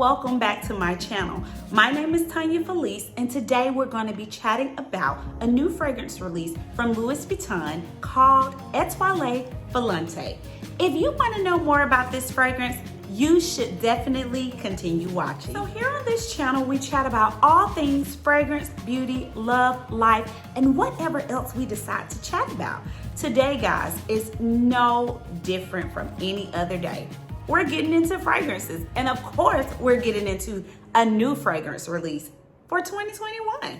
welcome back to my channel. My name is Ėtoile Filante, and today we're going to be chatting about a new fragrance release from Louis Vuitton called Ėtoile Filante. If you want to know more about this fragrance, you should definitely continue watching. So here on this channel, we chat about all things fragrance, beauty, love, life, and whatever else we decide to chat about. Today, guys, is no different from any other day. We're getting into fragrances, and of course, we're getting into a new fragrance release for 2021.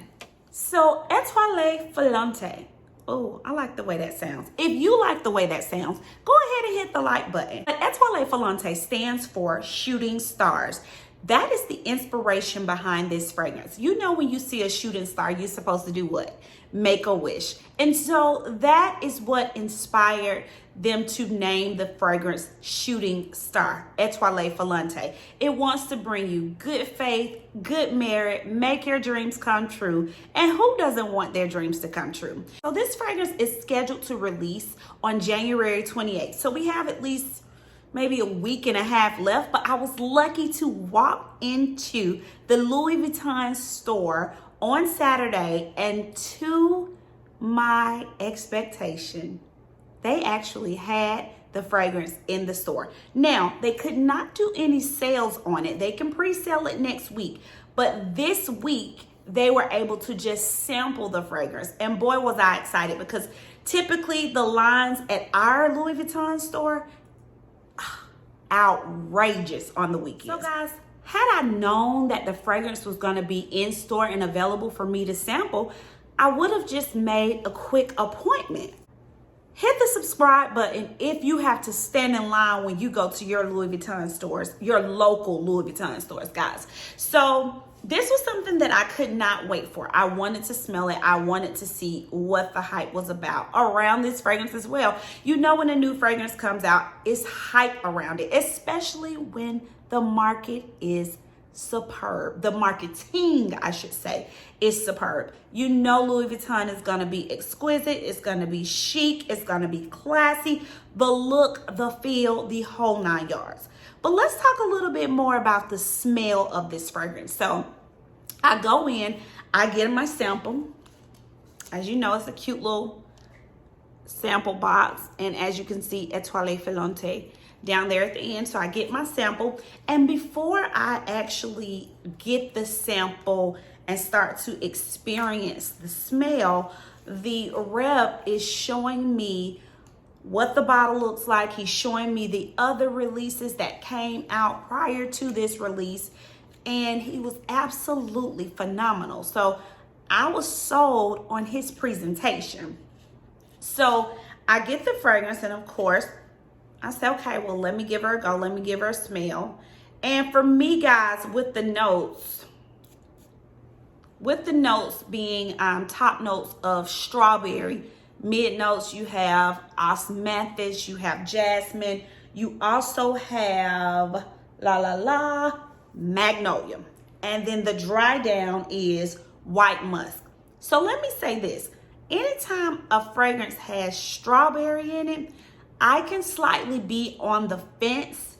So, Ėtoile Filante. Oh, I like the way that sounds. If you like the way that sounds, go ahead and hit the like button. But Ėtoile Filante stands for shooting stars. That is the inspiration behind this fragrance. You know, when you see a shooting star, you're supposed to do what? Make a wish. And so that is what inspired them to name the fragrance Shooting Star, Ėtoile Filante. It wants to bring you good faith, good merit, make your dreams come true. And who doesn't want their dreams to come true? So this fragrance is scheduled to release on January 28th. So we have at least maybe a week and a half left, but I was lucky to walk into the Louis Vuitton store on Saturday, and to my expectation, they actually had the fragrance in the store. Now, they could not do any sales on it. They can pre-sale it next week, but this week they were able to just sample the fragrance, and boy was I excited, because typically the lines at our Louis Vuitton store, outrageous on the weekends. So guys, had I known that the fragrance was going to be in store and available for me to sample, I would have just made a quick appointment. Hit the subscribe button if you have to stand in line when you go to your Louis Vuitton stores, your local Louis Vuitton stores, guys. So this was something that I could not wait for. I wanted to smell it. I wanted to see what the hype was about around this fragrance as well. You know, when a new fragrance comes out, it's hype around it, especially when the market is superb. The marketing, I should say, is superb. You know, Louis Vuitton is going to be exquisite. It's going to be chic. It's going to be classy. The look, the feel, the whole 9 yards. But let's talk a little bit more about the smell of this fragrance. So I go in, I get my sample. As you know, it's a cute little sample box. And as you can see, Ėtoile Filante down there at the end. So I get my sample. And before I actually get the sample and start to experience the smell, the rep is showing me what the bottle looks like. He's showing me the other releases that came out prior to this release, and he was absolutely phenomenal. So I was sold on his presentation. So I get the fragrance, and of course I said, okay, well, let me give her a go. Let me give her a smell. And for me, guys, with the notes being top notes of strawberry, mid notes, you have osmanthus, you have jasmine, you also have magnolia. And then the dry down is white musk. So let me say this. Anytime a fragrance has strawberry in it, I can slightly be on the fence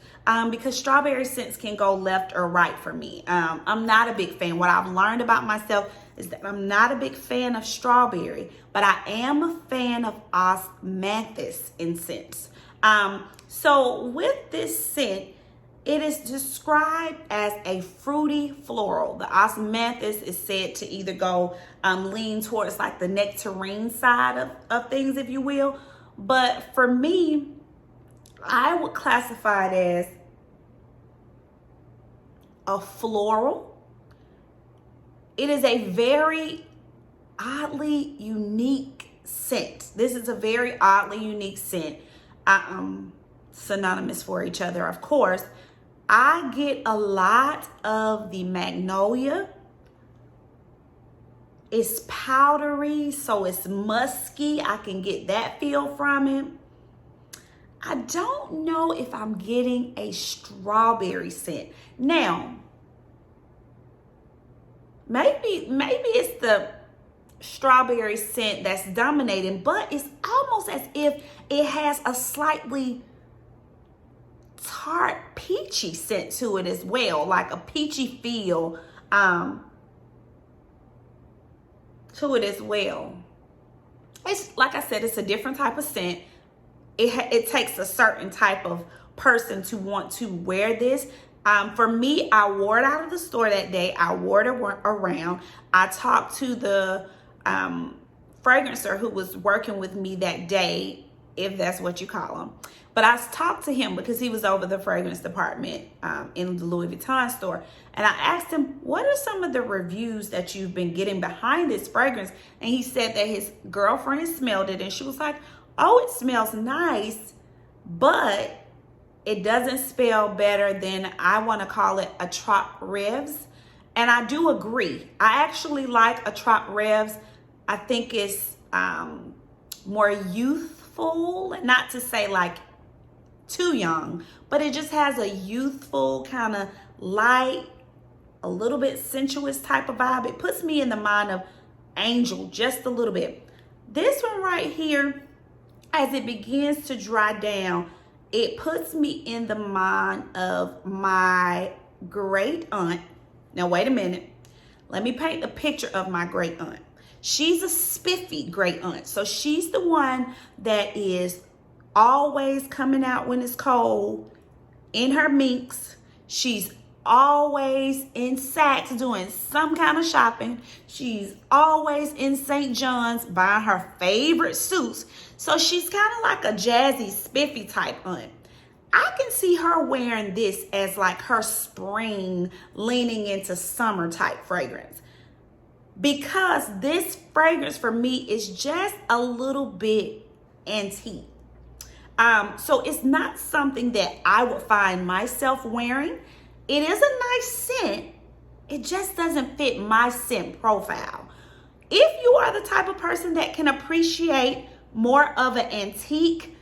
because strawberry scents can go left or right for me. I'm not a big fan. What I've learned about myself is that I'm not a big fan of strawberry, but I am a fan of osmanthus in scents. So with this scent, it is described as a fruity floral. The osmanthus is said to either go lean towards like the nectarine side of things, if you will. But for me, I would classify it as a floral. It is a very oddly unique scent. This is a very oddly unique scent. Synonymous for each other, of course. I get a lot of the magnolia. It's powdery, so it's musky. I can get that feel from it. I don't know if I'm getting a strawberry scent. Now, maybe it's the strawberry scent that's dominating, but it's almost as if it has a slightly tart peachy scent to it as well, like a peachy feel to it as well. It's like I said, it's a different type of scent. It takes a certain type of person to want to wear this. For me, I wore it out of the store that day. I wore it around. I talked to the fragrancer who was working with me that day, if that's what you call him. But I talked to him because he was over the fragrance department in the Louis Vuitton store. And I asked him, what are some of the reviews that you've been getting behind this fragrance? And he said that his girlfriend smelled it and she was like, oh, it smells nice, but it doesn't smell better than, I want to call it, a Trop Rêves. And I do agree. I actually like a Trop Rêves. I think it's more youthful, not to say like too young, but it just has a youthful kind of light, a little bit sensuous type of vibe. It puts me in the mind of Angel just a little bit. This one right here, as it begins to dry down, it puts me in the mind of my great aunt. Now, wait a minute. Let me paint a picture of my great aunt. She's a spiffy great aunt. So she's the one that is always coming out when it's cold in her minks. She's always in Saks doing some kind of shopping. She's always in St. John's buying her favorite suits. So she's kind of like a jazzy, spiffy type aunt. I can see her wearing this as like her spring, leaning into summer type fragrance. Because this fragrance for me is just a little bit antique. So it's not something that I would find myself wearing. It is a nice scent. It just doesn't fit my scent profile. If you are the type of person that can appreciate more of an antique,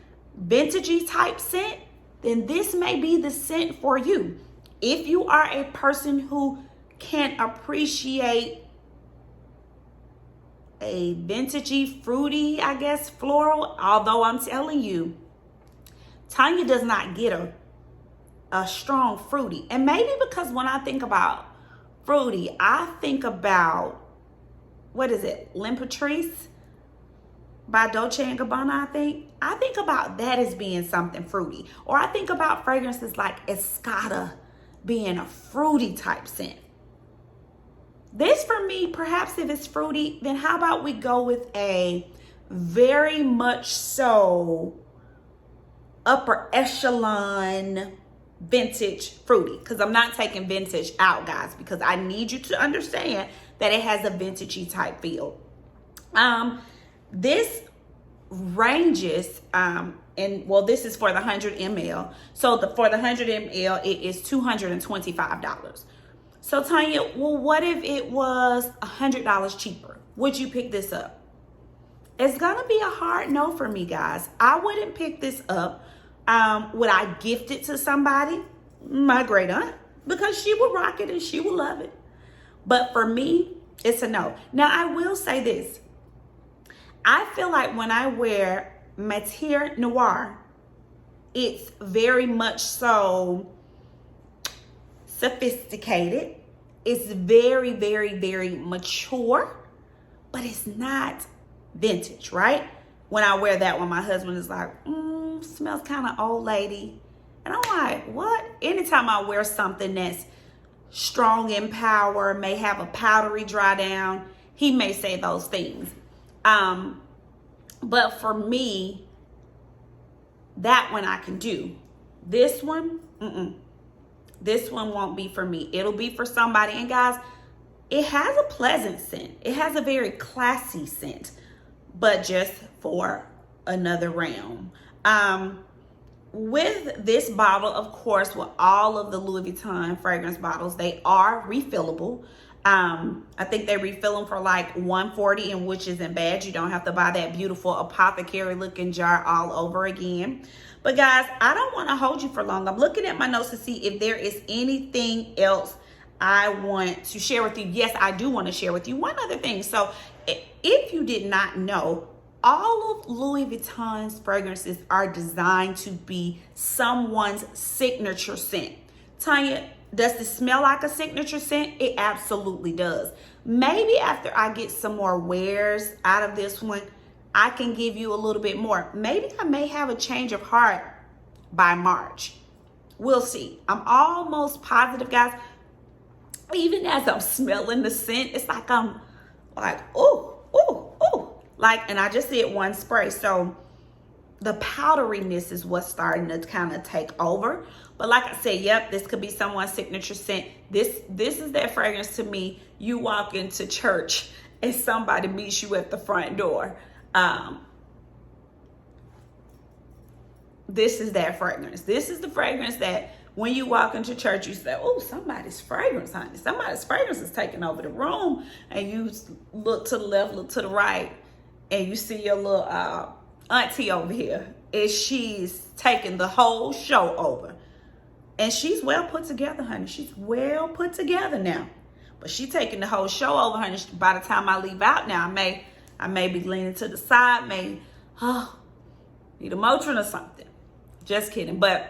vintagey type scent, then this may be the scent for you. If you are a person who can appreciate a vintagey, fruity, I guess, floral, although I'm telling you, Tanya does not get a strong fruity. And maybe because when I think about fruity, I think about, what is it, L'Impératrice by Dolce & Gabbana, I think about that as being something fruity. Or I think about fragrances like Escada being a fruity type scent. This for me, perhaps if it's fruity, then how about we go with a very much so upper echelon vintage fruity, because I'm not taking vintage out, guys, because I need you to understand that it has a vintagey type feel. This ranges and well, this is for the 100 ml. So for the 100 ml, it is $225. So Tanya, well, what if it was $100 cheaper? Would you pick this up? It's gonna be a hard no for me, guys. I wouldn't pick this up. Would I gift it to somebody? My great aunt, because she would rock it and she would love it. But for me, it's a no. Now, I will say this. I feel like when I wear Matière Noir, it's very much so sophisticated. It's very, very, very mature, but it's not vintage, right? When I wear that one, my husband is like, smells kind of old lady. And I'm like, what? Anytime I wear something that's strong in power, may have a powdery dry down, he may say those things. But for me, that one I can do. This one, this one won't be for me. It'll be for somebody. And guys, it has a pleasant scent. It has a very classy scent, but just for another realm. With this bottle, of course, with all of the Louis Vuitton fragrance bottles, they are refillable. I think they refill them for like $140, and which isn't bad. You don't have to buy that beautiful apothecary looking jar all over again. But guys, I don't want to hold you for long. I'm looking at my notes to see if there is anything else I want to share with you. Yes, I do want to share with you one other thing. So if you did not know, all of Louis Vuitton's fragrances are designed to be someone's signature scent. Tanya, does it smell like a signature scent? It absolutely does. Maybe after I get some more wears out of this one, I can give you a little bit more. Maybe I may have a change of heart by March. We'll see. I'm almost positive, guys. Even as I'm smelling the scent, it's like I'm like, oh, oh, oh. Like, and I just did one spray. So the powderiness is what's starting to kind of take over. But like I said, yep, this could be someone's signature scent. This is that fragrance to me. You walk into church and somebody meets you at the front door. This is that fragrance. This is the fragrance that when you walk into church, you say, oh, somebody's fragrance, honey. Somebody's fragrance is taking over the room. And you look to the left, look to the right, and you see your little auntie over here. And she's taking the whole show over. And she's well put together, honey. She's well put together now. But she's taking the whole show over, honey. By the time I leave out now, I may be leaning to the side, need a Motrin or something. Just kidding. But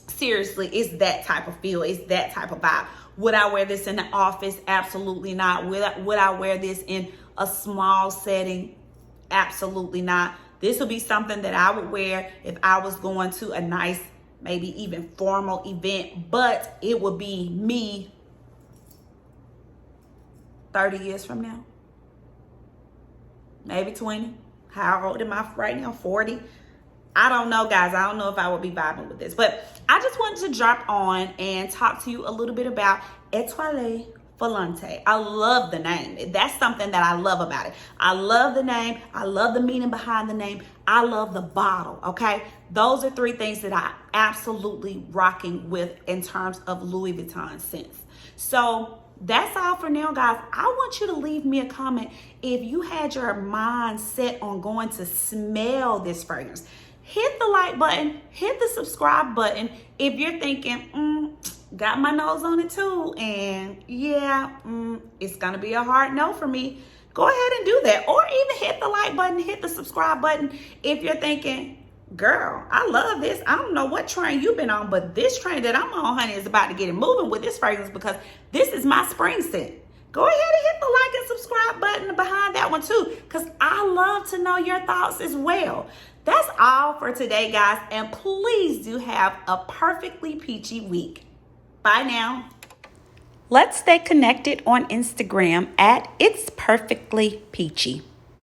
seriously, it's that type of feel. It's that type of vibe. Would I wear this in the office? Absolutely not. Would I wear this in a small setting? Absolutely not. This would be something that I would wear if I was going to a nice, maybe even formal event. But it would be me 30 years from now. Maybe 20. How old am I right now? 40. I don't know, guys. I don't know if I would be vibing with this. But I just wanted to drop on and talk to you a little bit about Ėtoile Filante. I love the name. That's something that I love about it. I love the name. I love the meaning behind the name. I love the bottle, okay? Those are three things that I absolutely rocking with in terms of Louis Vuitton scents. So that's all for now, guys. I want you to leave me a comment if you had your mind set on going to smell this fragrance. Hit the like button, hit the subscribe button if you're thinking, got my nose on it too, and yeah, it's gonna be a hard no for me. Go ahead and do that. Or even hit the like button, hit the subscribe button if you're thinking, girl, I love this. I don't know what train you've been on, but this train that I'm on, honey, is about to get it moving with this fragrance because this is my spring scent. Go ahead and hit the like and subscribe button behind that one too, because I love to know your thoughts as well. That's all for today, guys, and please do have a perfectly peachy week. Bye now. Let's stay connected on Instagram at It's Perfectly Peachy.